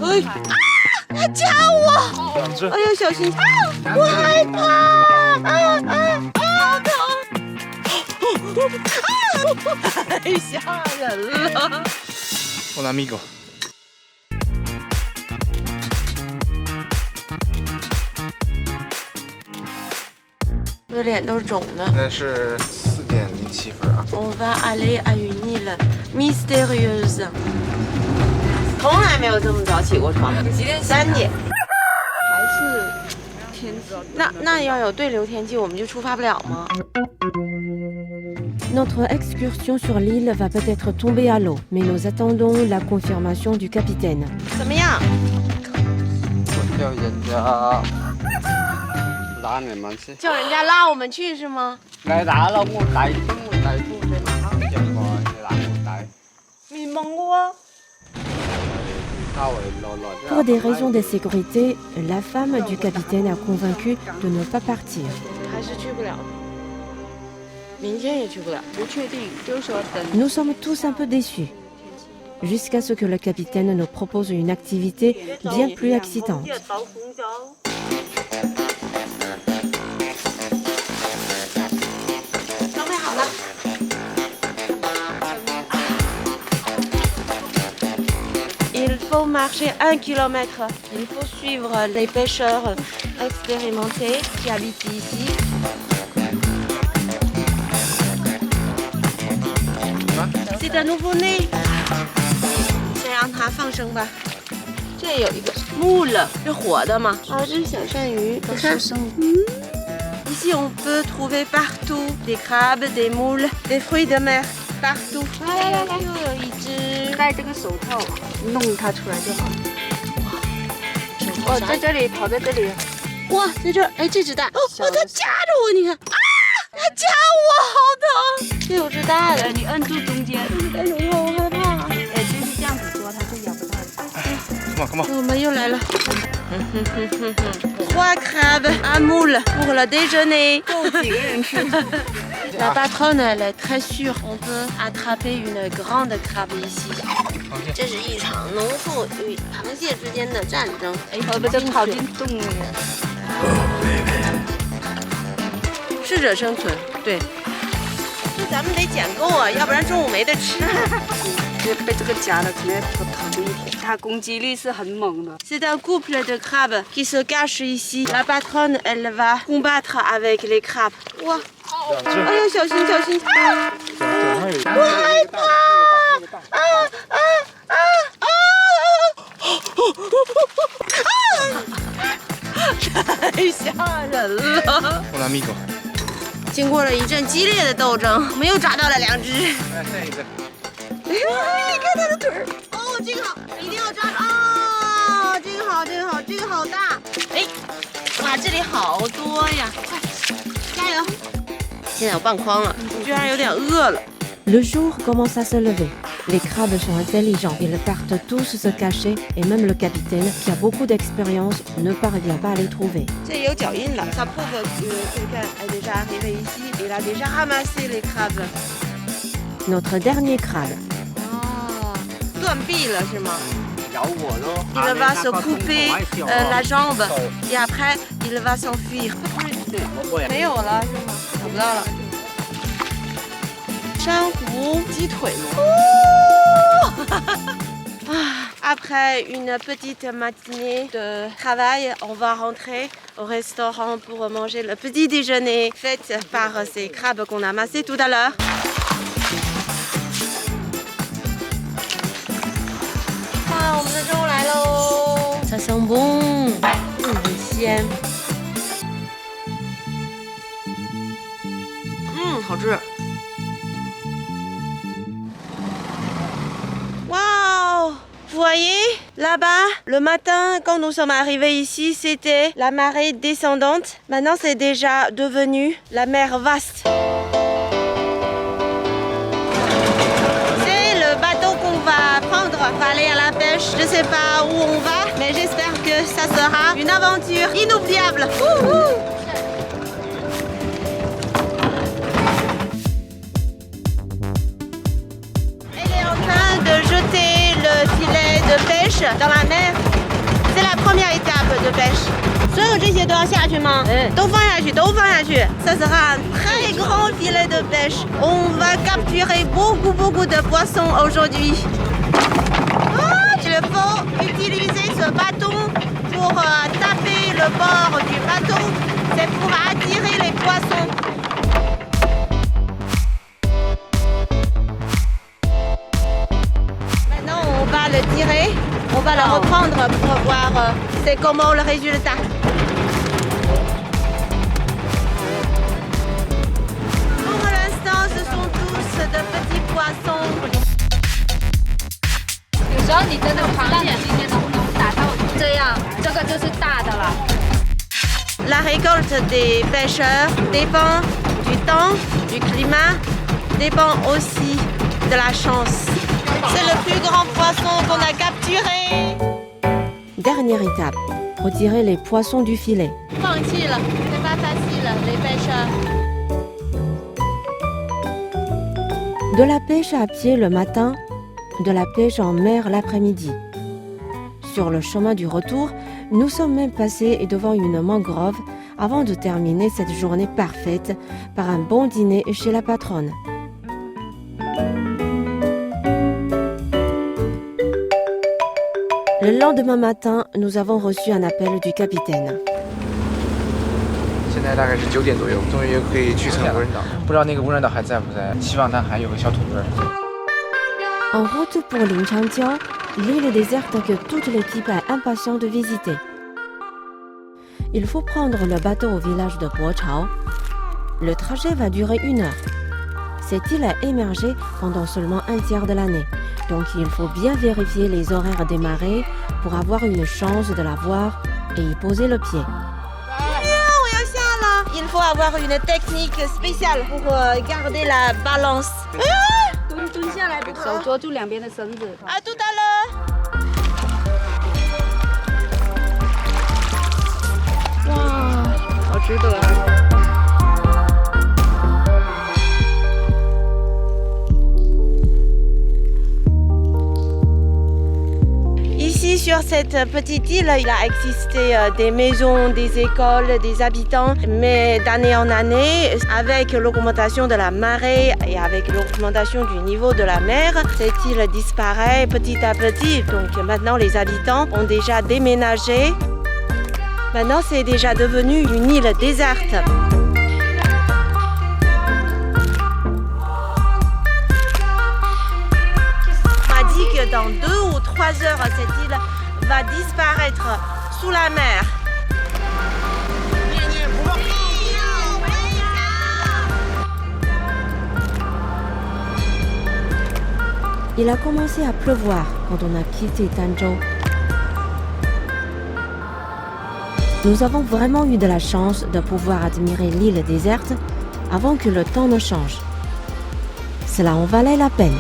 哎，他夹我！两只。哎呀，小心！啊，我害怕！好疼！太吓人了！我拿米狗。我的脸都是肿的。现在是4.07分啊。On va aller à une île mystérieuse。从来没有这么早起过床。几点？3点。还是天气？那要有对流天气，我们就出发不了吗？ Notre excursion sur l'île va peut-être tomber à l'eau, mais nous attendons la confirmation du capitaine. 怎么样？我叫人家拉你们去，叫人家拉我们去是吗？你打咯，我帶出去馬坑上外，你打我帶，你蒙我。 Pour des raisons de sécurité, la femme du capitaine a convaincu de ne pas partir. 还是去不了。明天也去不了，不确定，就是说等。 Nous sommes tous un peu déçus, jusqu'à ce que le capitaine nous propose une activité bien plus excitante. 装备好了。Il faut marcher 1 kilomètre. Il faut suivre les pêcheurs expérimentés qui habitent ici. C'est un nouveau-né. 先让它放生吧。这有一个木了，是活的吗？啊，这是小鳝鱼。你看，Ici on peut trouver partout des crabes, des moules, des fruits de mer, partout. 来，又有一只。戴这个手套，弄它出来就好。哦，在这里，跑在这里。哇，在这儿，哎，这只大。哦，它夹着我，你看。啊，它夹我，好疼。这有只大的，你摁住中间。戴手套，我害怕。哎，就是这样子做，它就咬不到了。Come on. 我们又来了。3 crabes, un moule pour le déjeuner. 够几个人吃？ La patronne, elle est très sûre. On peut attraper une grande crabe ici. 这是一场农妇与螃蟹之间的战争。哎，不就跑进洞里了？适者生存，对。这咱们得捡够啊，要不然中午没得吃。被这个夹了，可能头疼一天。它攻击力是很猛的。 C'est un couple de crabes qui se cache ici. La patronne, elle va combattre avec les crabes. 哇！哎呀，小心小心！我害怕！啊啊啊啊！太吓人了！我拿米狗。经过了一阵激烈的斗争，我们又抓到了2只。再一只。哎，你看它的腿儿。哦，这个好，一定要抓住啊！这个好，这个好，这个好大。哎，哇，这里好多呀！快，加油！现在我半筐了，我居然有点饿了。 Le jour commence à se lever. Les crabes sont intelligents. Ils partent tous se cacher et même le capitaine, qui a beaucoup d'expérience, ne parvient pas à les trouver. 这有脚印了。Sa pauvre quelqu'un est déjà arrivé ici. Il a déjà ramassé les crabes. Notre dernier crabe. 哦，断臂了是吗？ 咬我咯。 Il va se couper la jambe et après il va s'enfuir. 没有了是吗？找不到了。珊瑚鸡腿Après une petite matinée de travail, on va rentrer au restaurant pour manger le petit déjeuner fait par ces crabes qu'on a amassés tout à l'heure. 哇，我们的中午来喽！ Ça sent bon， 很鲜。好吃。Waouh! Vous voyez, là-bas, le matin, quand nous sommes arrivés ici, c'était la marée descendante. Maintenant, c'est déjà devenu la mer vaste. C'est le bateau qu'on va prendre. On va aller à la pêche. Je sais pas où on va, mais j'espère que ça sera une aventure inoubliable. Wouhou! Elle est en train de jeter le filet de pêche dans la mer. C'est la première étape de pêche. 所有这些都要下去吗？都放下去，都放下去。Ça sera un très grand filet de pêche. On va capturer beaucoup de poissons aujourd'hui. Il faut utiliser ce bâton pour taper le bord du bateau. C'est pour attirer les poissons. Maintenant, on va le tirer. On va le reprendre pour voir c'est comment le résultat. Pour l'instant, ce sont tous de petits poissons. 有时候你真的螃蟹今天能不能打到这样，这个就是大的了。 La récolte des pêcheurs dépend du temps, du climat, dépend aussi de la chance. C'est le plus grand poisson qu'on a capturé. Dernière étape, retirer les poissons du filet. 放弃了, c'est pas facile, les pêcheurs. De la pêche à pied le matin, de la pêche en mer l'après-midi. Sur le chemin du retour, nous sommes même passés devant une mangrove avant de terminer cette journée parfaite par un bon dîner chez la patronne. Le lendemain matin, nous avons reçu un appel du capitaine. 现在大概是9点左右，终于可以去成无人岛。不知道那个无人岛还在不在？希望它还有个小土堆。 En route pour Linchangjiao, l'île déserte que toute l'équipe est impatiente de visiter. Il faut prendre le bateau au village de Bochao. Le trajet va durer 1 heure. Cette île a émergé pendant seulement un tiers de l'année, donc il faut bien vérifier les horaires des marées pour avoir une chance de la voir et y poser le pied. Il faut avoir une technique spéciale pour garder la balance. 蹲下来，手捉住两边的绳子。 À tout à l'heure. Wow, 好值得啊。Ici, sur cette petite île, il a existé des maisons, des écoles, des habitants. Mais d'année en année, avec l'augmentation de la marée et avec l'augmentation du niveau de la mer, cette île disparaît petit à petit. Donc maintenant, les habitants ont déjà déménagé. Maintenant, c'est déjà devenu une île déserte. On m'a dit que dans 2 ou 3 heures, cette île va disparaître sous la mer. Il a commencé à pleuvoir quand on a quitté Tanzhou. Nous avons vraiment eu de la chance de pouvoir admirer l'île déserte avant que le temps ne change. Cela en valait la peine.